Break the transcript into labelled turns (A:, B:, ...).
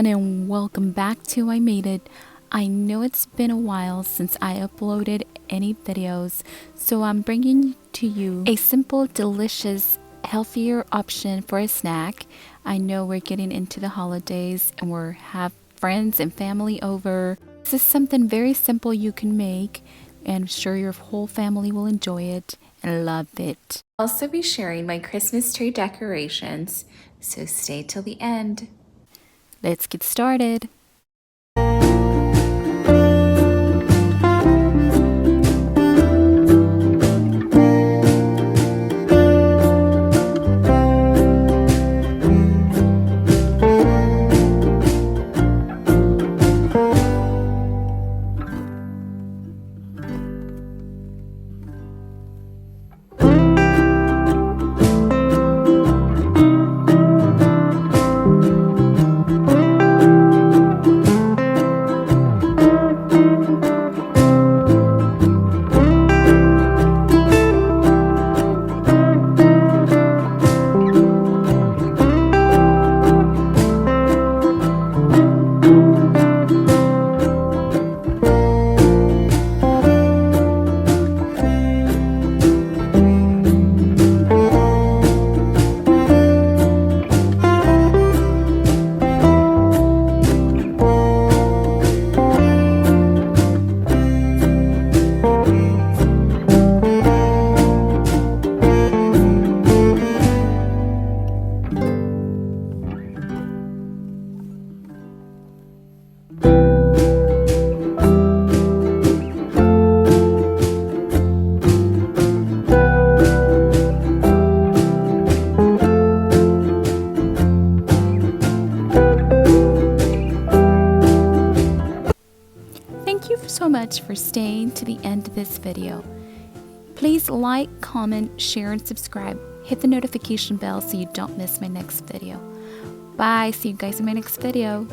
A: everyone, and welcome back to iMadeIt. I know it's been a while since I uploaded any videos, so I'm bringing to you a simple, delicious, healthier option for a snack. I know we're getting into the holidays and we have friends and family over. This is something very simple you can make, and I'm sure your whole family will enjoy it and love it. I'll also be sharing my Christmas tree decorations, so stay till the end. Let's get started. Thank you so much for staying to the end of this video. Please like, comment, share, and subscribe. Hit the notification bell so you don't miss my next video. Bye. See you guys in my next video.